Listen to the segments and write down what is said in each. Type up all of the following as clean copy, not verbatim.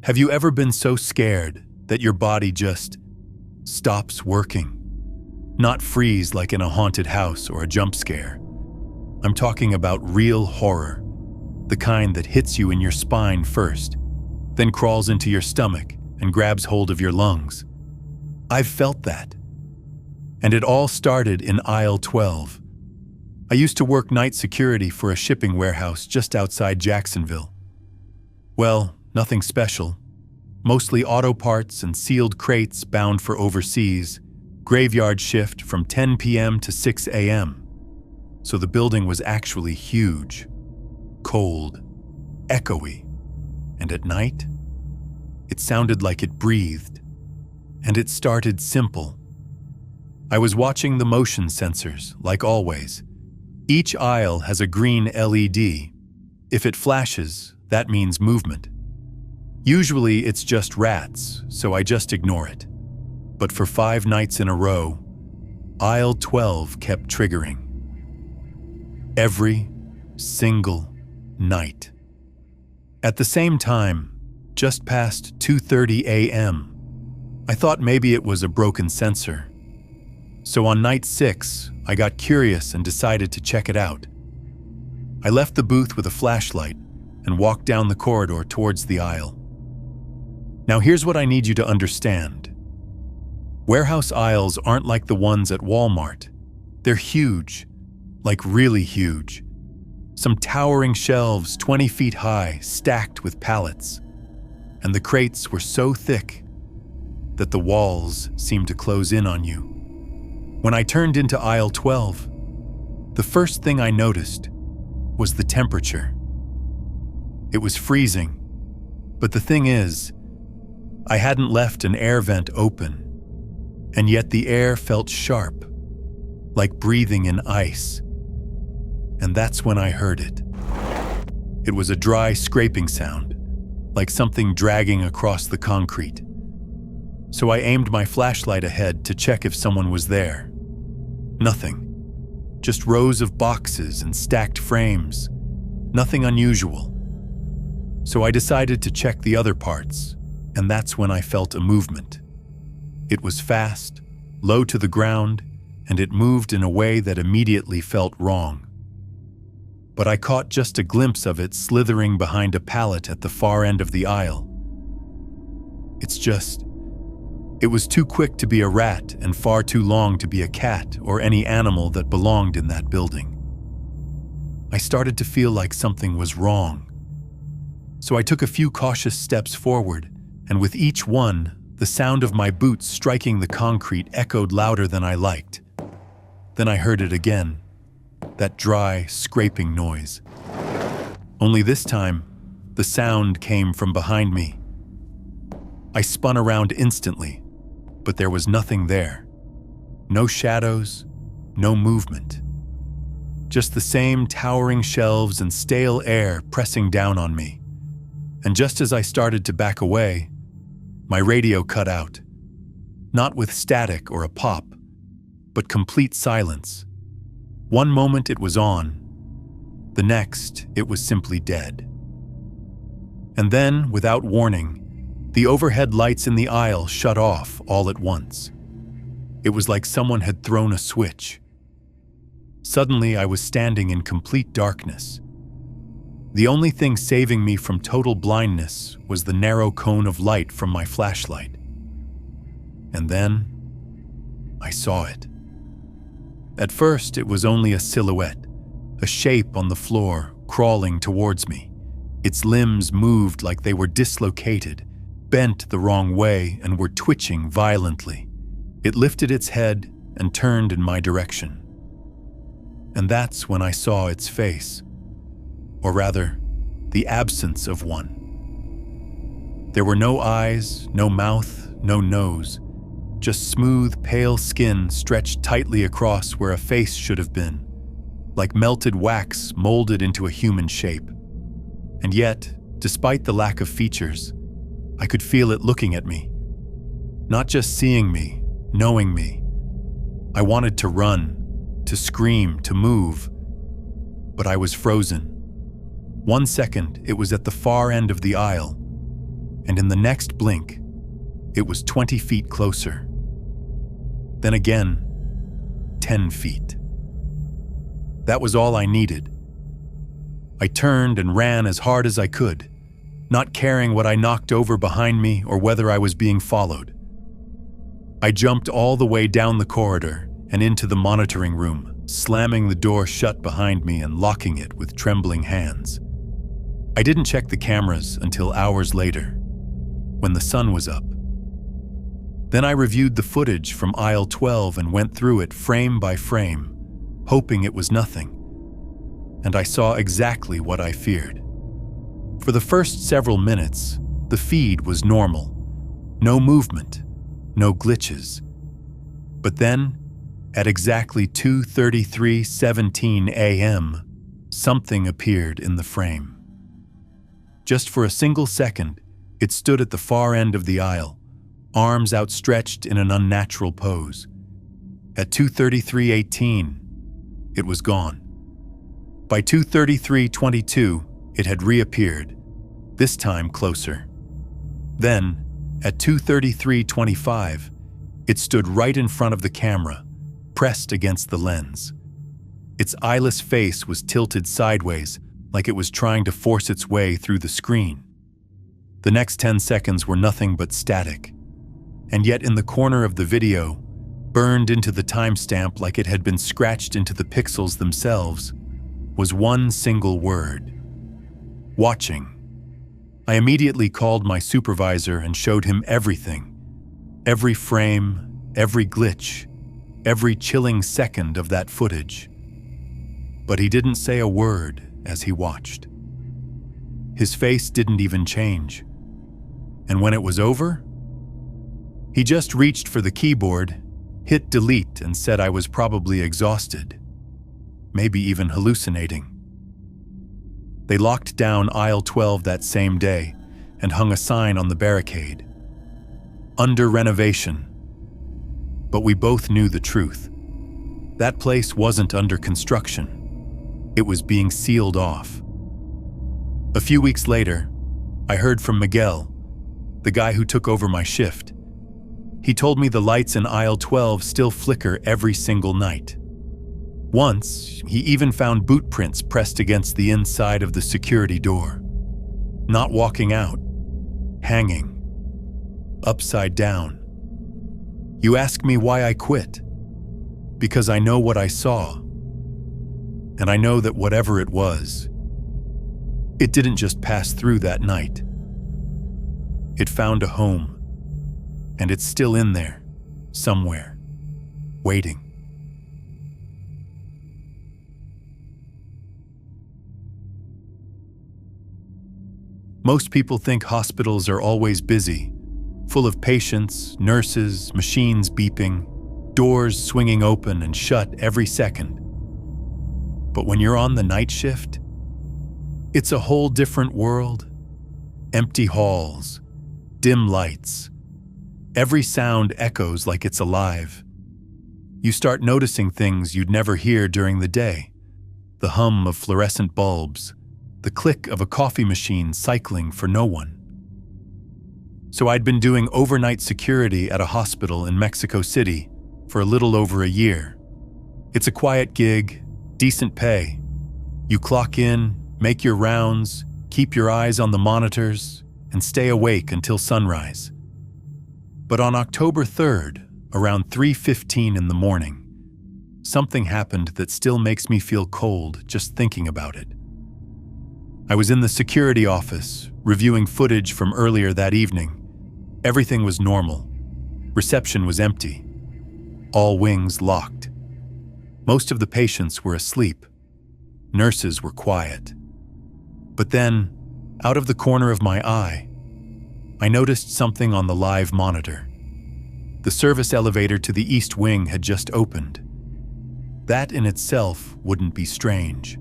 Have you ever been so scared that your body just stops working? Not freeze like in a haunted house or a jump scare. I'm talking about real horror, the kind that hits you in your spine first, then crawls into your stomach and grabs hold of your lungs. I've felt that. And it all started in aisle 12. I used to work night security for a shipping warehouse just outside Jacksonville. Well, nothing special. Mostly auto parts and sealed crates bound for overseas, graveyard shift from 10 p.m. to 6 a.m. So the building was actually huge, cold, echoey, and at night, it sounded like it breathed. And it started simple. I was watching the motion sensors, like always. Each aisle has a green LED. If it flashes, that means movement. Usually it's just rats, so I just ignore it. But for 5 nights in a row, aisle 12 kept triggering. Every single night. At the same time, just past 2:30 a.m., I thought maybe it was a broken sensor. So on night 6, I got curious and decided to check it out. I left the booth with a flashlight and walked down the corridor towards the aisle. Now here's what I need you to understand. Warehouse aisles aren't like the ones at Walmart. They're huge, like really huge. Some towering shelves 20 feet high, stacked with pallets. And the crates were so thick that the walls seemed to close in on you. When I turned into aisle 12, the first thing I noticed was the temperature. It was freezing, but the thing is, I hadn't left an air vent open, and yet the air felt sharp, like breathing in ice. And that's when I heard it. It was a dry scraping sound, like something dragging across the concrete. So I aimed my flashlight ahead to check if someone was there. Nothing. Just rows of boxes and stacked frames. Nothing unusual. So I decided to check the other parts, and that's when I felt a movement. It was fast, low to the ground, and it moved in a way that immediately felt wrong. But I caught just a glimpse of it slithering behind a pallet at the far end of the aisle. It was too quick to be a rat and far too long to be a cat or any animal that belonged in that building. I started to feel like something was wrong. So I took a few cautious steps forward, and with each one, the sound of my boots striking the concrete echoed louder than I liked. Then I heard it again, that dry, scraping noise. Only this time, the sound came from behind me. I spun around instantly, but there was nothing there. No shadows, no movement. Just the same towering shelves and stale air pressing down on me. And just as I started to back away, my radio cut out. Not with static or a pop, but complete silence. One moment it was on, the next it was simply dead. And then, without warning, the overhead lights in the aisle shut off all at once. It was like someone had thrown a switch. Suddenly, I was standing in complete darkness. The only thing saving me from total blindness was the narrow cone of light from my flashlight. And then, I saw it. At first, it was only a silhouette, a shape on the floor, crawling towards me. Its limbs moved like they were dislocated, bent the wrong way, and were twitching violently. It lifted its head and turned in my direction. And that's when I saw its face. Or rather, the absence of one. There were no eyes, no mouth, no nose. Just smooth, pale skin stretched tightly across where a face should have been, like melted wax molded into a human shape. And yet, despite the lack of features, I could feel it looking at me. Not just seeing me, knowing me. I wanted to run, to scream, to move, but I was frozen. 1 second, it was at the far end of the aisle. and in the next blink, it was 20 feet closer. Then again, 10 feet. That was all I needed. I turned and ran as hard as I could, not caring what I knocked over behind me or whether I was being followed. I jumped all the way down the corridor and into the monitoring room, slamming the door shut behind me and locking it with trembling hands. I didn't check the cameras until hours later, when the sun was up. Then I reviewed the footage from aisle 12 and went through it frame by frame, hoping it was nothing. And I saw exactly what I feared. For the first several minutes, the feed was normal. No movement, no glitches. But then, at exactly 2:33:17 a.m., something appeared in the frame. Just for a single second, it stood at the far end of the aisle, arms outstretched in an unnatural pose. At 2:33:18, it was gone. By 2:33:22, it had reappeared, this time closer. Then, at 2:33:25, it stood right in front of the camera, pressed against the lens. Its eyeless face was tilted sideways, like it was trying to force its way through the screen. The next 10 seconds were nothing but static. And yet in the corner of the video, burned into the timestamp like it had been scratched into the pixels themselves, was one single word: watching. I immediately called my supervisor and showed him everything. Every frame, every glitch, every chilling second of that footage. But he didn't say a word as he watched. His face didn't even change. And when it was over, he just reached for the keyboard, hit delete, and said I was probably exhausted, maybe even hallucinating. They locked down aisle 12 that same day and hung a sign on the barricade: under renovation. But we both knew the truth. That place wasn't under construction. It was being sealed off. A few weeks later, I heard from Miguel, the guy who took over my shift. He told me the lights in aisle 12 still flicker every single night. Once, he even found boot prints pressed against the inside of the security door. Not walking out, hanging, upside down. You ask me why I quit? Because I know what I saw. And I know that whatever it was, it didn't just pass through that night. It found a home, and it's still in there, somewhere, waiting. Most people think hospitals are always busy, full of patients, nurses, machines beeping, doors swinging open and shut every second. But when you're on the night shift, it's a whole different world. Empty halls, dim lights. Every sound echoes like it's alive. You start noticing things you'd never hear during the day. The hum of fluorescent bulbs, the click of a coffee machine cycling for no one. So I'd been doing overnight security at a hospital in Mexico City for a little over a year. It's a quiet gig, decent pay. You clock in, make your rounds, keep your eyes on the monitors, and stay awake until sunrise. But on October 3rd, around 3:15 in the morning, something happened that still makes me feel cold just thinking about it. I was in the security office, reviewing footage from earlier that evening. Everything was normal. Reception was empty. All wings locked. Most of the patients were asleep. Nurses were quiet. But then, out of the corner of my eye, I noticed something on the live monitor. The service elevator to the East Wing had just opened. That in itself wouldn't be strange,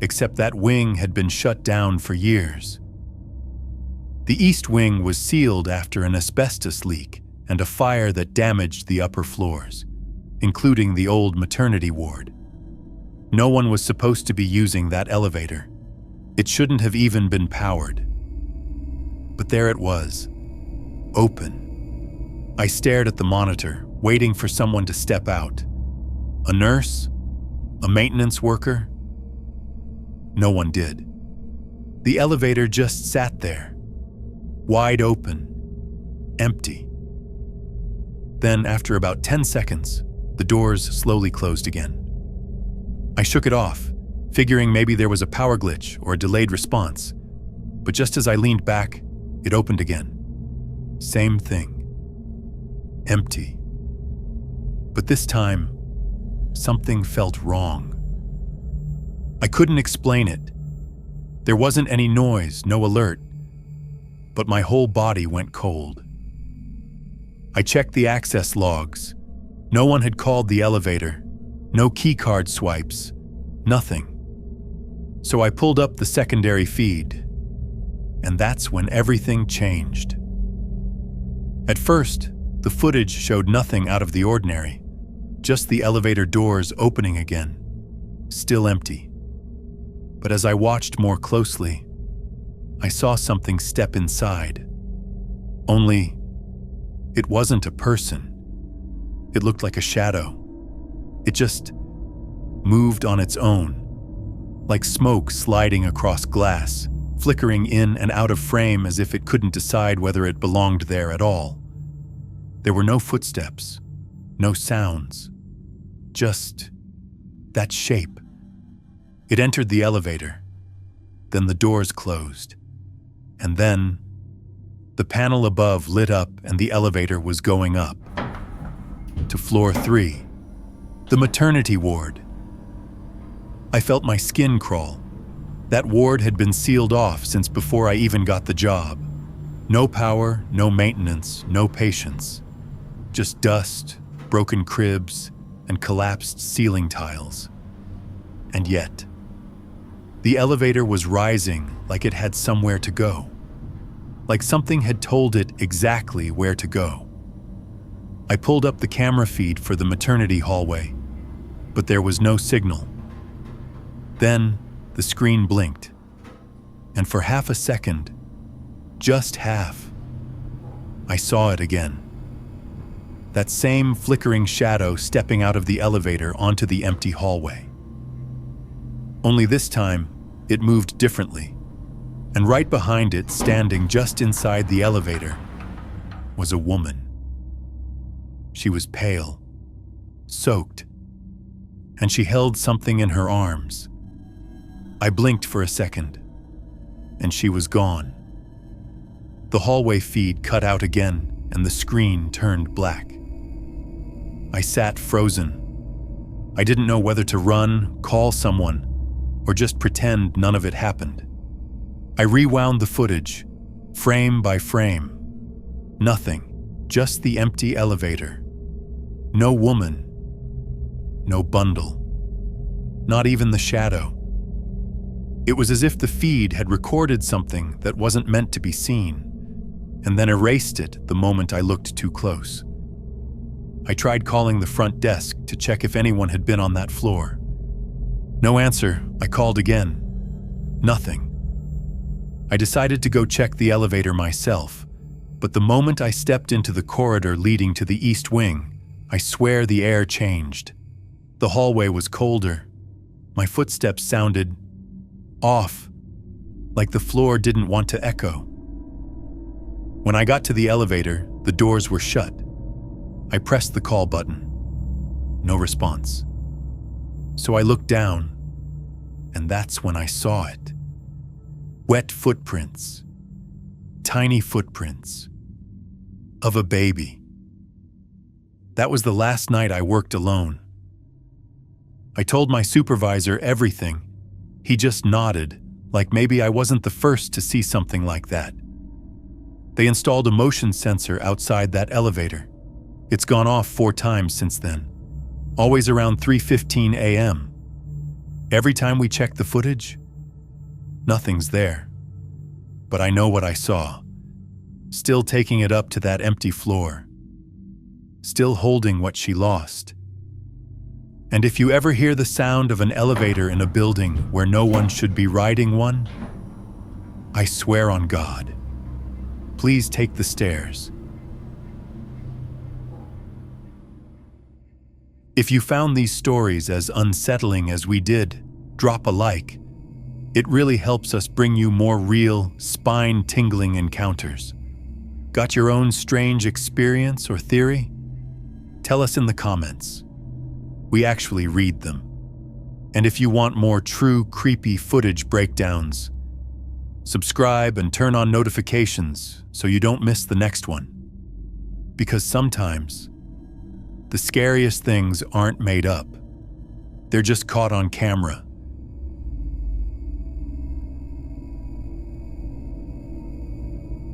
except that wing had been shut down for years. The East Wing was sealed after an asbestos leak and a fire that damaged the upper floors, including the old maternity ward. No one was supposed to be using that elevator. It shouldn't have even been powered. But there it was, open. I stared at the monitor, waiting for someone to step out. A nurse? A maintenance worker? No one did. The elevator just sat there, wide open, empty. Then, after about 10 seconds, the doors slowly closed again. I shook it off, figuring maybe there was a power glitch or a delayed response. But just as I leaned back, it opened again. Same thing. Empty. But this time, something felt wrong. I couldn't explain it. There wasn't any noise, no alert, but my whole body went cold. I checked the access logs. No one had called the elevator. No keycard swipes. Nothing. So I pulled up the secondary feed, and that's when everything changed. At first, the footage showed nothing out of the ordinary, just the elevator doors opening again, still empty. But as I watched more closely, I saw something step inside. Only, it wasn't a person. It looked like a shadow. It just moved on its own, like smoke sliding across glass, flickering in and out of frame as if it couldn't decide whether it belonged there at all. There were no footsteps, no sounds, just that shape. It entered the elevator, then the doors closed, and then the panel above lit up and the elevator was going up to floor 3, the maternity ward. I felt my skin crawl. That ward had been sealed off since before I even got the job. No power, no maintenance, no patients. Just dust, broken cribs, and collapsed ceiling tiles. And yet, the elevator was rising like it had somewhere to go. Like something had told it exactly where to go. I pulled up the camera feed for the maternity hallway, but there was no signal. Then, the screen blinked, and for half a second, just half, I saw it again. That same flickering shadow stepping out of the elevator onto the empty hallway. Only this time, it moved differently, and right behind it, standing just inside the elevator, was a woman. She was pale, soaked, and she held something in her arms. I blinked for a second, and she was gone. The hallway feed cut out again, and the screen turned black. I sat frozen. I didn't know whether to run, call someone, or just pretend none of it happened. I rewound the footage, frame by frame. Nothing, just the empty elevator. No woman, no bundle, not even the shadow. It was as if the feed had recorded something that wasn't meant to be seen, and then erased it the moment I looked too close. I tried calling the front desk to check if anyone had been on that floor. No answer. I called again. Nothing. I decided to go check the elevator myself, but the moment I stepped into the corridor leading to the east wing, I swear the air changed. The hallway was colder. My footsteps sounded off, like the floor didn't want to echo. When I got to the elevator, the doors were shut. I pressed the call button. No response. So I looked down, and that's when I saw it. Wet footprints. Tiny footprints. Of a baby. That was the last night I worked alone. I told my supervisor everything. He just nodded, like maybe I wasn't the first to see something like that. They installed a motion sensor outside that elevator. It's gone off 4 times since then, always around 3:15 a.m. Every time we check the footage, nothing's there. But I know what I saw, still taking it up to that empty floor, still holding what she lost. And if you ever hear the sound of an elevator in a building where no one should be riding one, I swear on God, please take the stairs. If you found these stories as unsettling as we did, drop a like. It really helps us bring you more real, spine-tingling encounters. Got your own strange experience or theory? Tell us in the comments. We actually read them. And if you want more true, creepy footage breakdowns, subscribe and turn on notifications so you don't miss the next one. Because sometimes, the scariest things aren't made up. They're just caught on camera.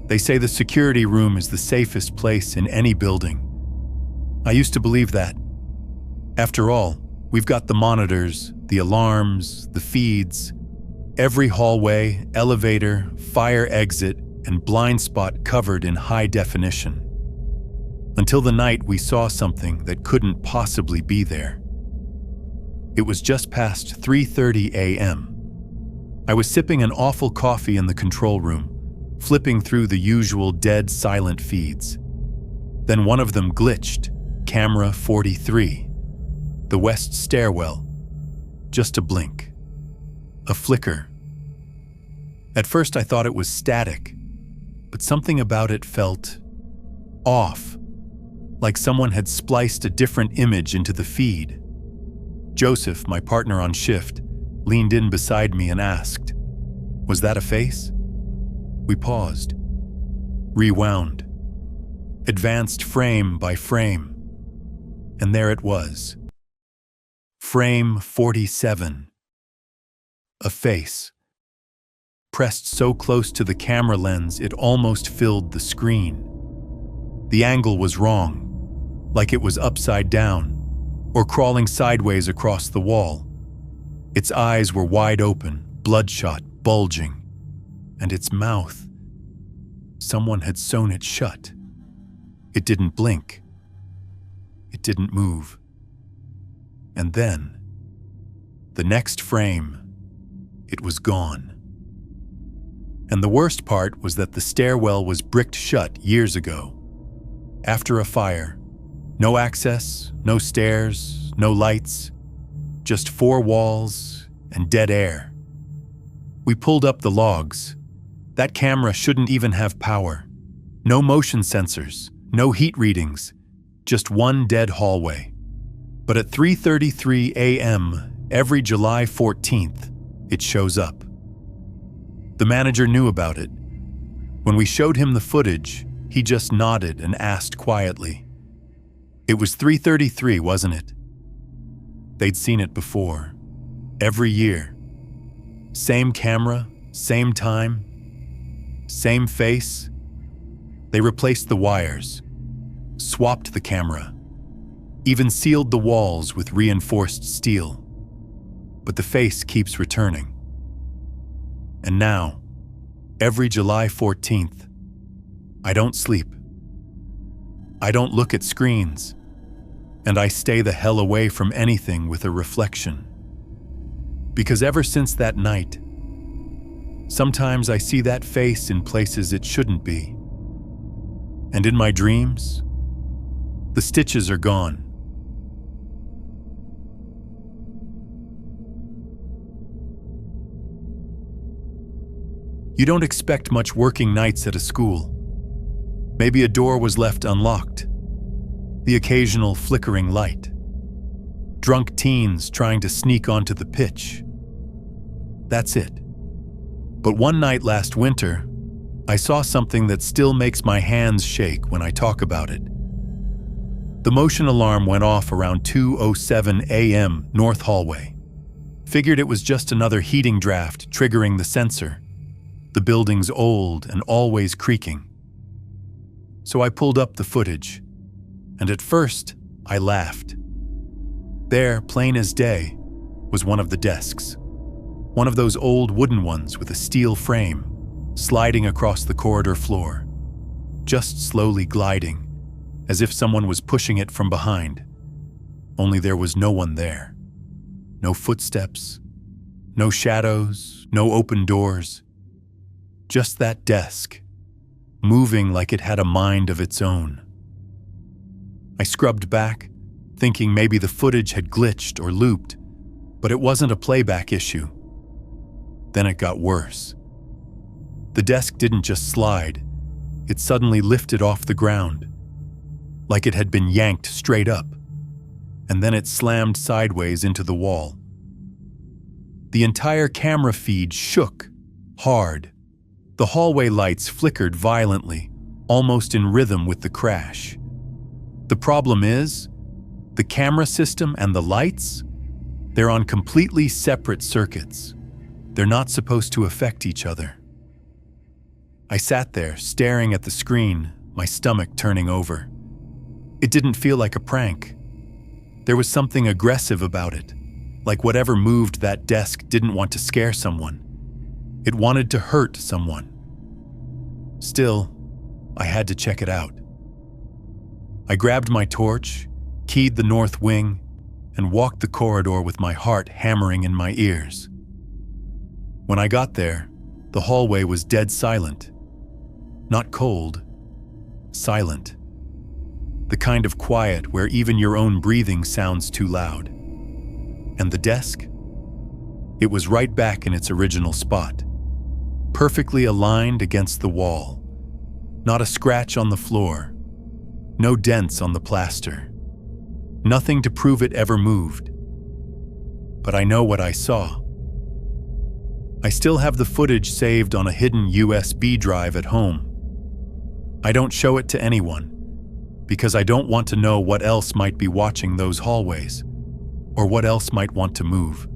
They say the security room is the safest place in any building. I used to believe that. After all, we've got the monitors, the alarms, the feeds, every hallway, elevator, fire exit, and blind spot covered in high definition. Until the night we saw something that couldn't possibly be there. It was just past 3:30 a.m. I was sipping an awful coffee in the control room, flipping through the usual dead silent feeds. Then one of them glitched, camera 43, the west stairwell. Just a blink, a flicker. At first I thought it was static, but something about it felt off, like someone had spliced a different image into the feed. Joseph, my partner on shift, leaned in beside me and asked, "Was that a face?" We paused, rewound, advanced frame by frame, and there it was. Frame 47. A face. Pressed so close to the camera lens it almost filled the screen. The angle was wrong, like it was upside down, or crawling sideways across the wall. Its eyes were wide open, bloodshot, bulging, and its mouth, someone had sewn it shut. It didn't blink. It didn't move. And then, the next frame, it was gone. And the worst part was that the stairwell was bricked shut years ago. After a fire, no access, no stairs, no lights, just 4 walls and dead air. We pulled up the logs. That camera shouldn't even have power. No motion sensors, no heat readings, just one dead hallway. But at 3:33 a.m., every July 14th, it shows up. The manager knew about it. When we showed him the footage, he just nodded and asked quietly. It was 3:33, wasn't it? They'd seen it before. Every year. Same camera, same time, same face. They replaced the wires, swapped the camera, even sealed the walls with reinforced steel. But the face keeps returning. And now, every July 14th, I don't sleep. I don't look at screens, and I stay the hell away from anything with a reflection. Because ever since that night, sometimes I see that face in places it shouldn't be. And in my dreams, the stitches are gone. You don't expect much working nights at a school. Maybe a door was left unlocked. The occasional flickering light. Drunk teens trying to sneak onto the pitch. That's it. But one night last winter, I saw something that still makes my hands shake when I talk about it. The motion alarm went off around 2:07 a.m. North Hallway. Figured it was just another heating draft triggering the sensor. The building's old and always creaking. So I pulled up the footage, and at first, I laughed. There, plain as day, was one of the desks. One of those old wooden ones with a steel frame, sliding across the corridor floor, just slowly gliding, as if someone was pushing it from behind. Only there was no one there. No footsteps, no shadows, no open doors. Just that desk, moving like it had a mind of its own. I scrubbed back, thinking maybe the footage had glitched or looped, but it wasn't a playback issue. Then it got worse. The desk didn't just slide, it suddenly lifted off the ground, like it had been yanked straight up, and then it slammed sideways into the wall. The entire camera feed shook, hard. The hallway lights flickered violently, almost in rhythm with the crash. The problem is, the camera system and the lights, they're on completely separate circuits. They're not supposed to affect each other. I sat there, staring at the screen, my stomach turning over. It didn't feel like a prank. There was something aggressive about it, like whatever moved that desk didn't want to scare someone. It wanted to hurt someone. Still, I had to check it out. I grabbed my torch, keyed the north wing, and walked the corridor with my heart hammering in my ears. When I got there, the hallway was dead silent. Not cold, silent. The kind of quiet where even your own breathing sounds too loud. And the desk? It was right back in its original spot, perfectly aligned against the wall. Not a scratch on the floor, no dents on the plaster. Nothing to prove it ever moved. But I know what I saw. I still have the footage saved on a hidden USB drive at home. I don't show it to anyone, because I don't want to know what else might be watching those hallways, or what else might want to move.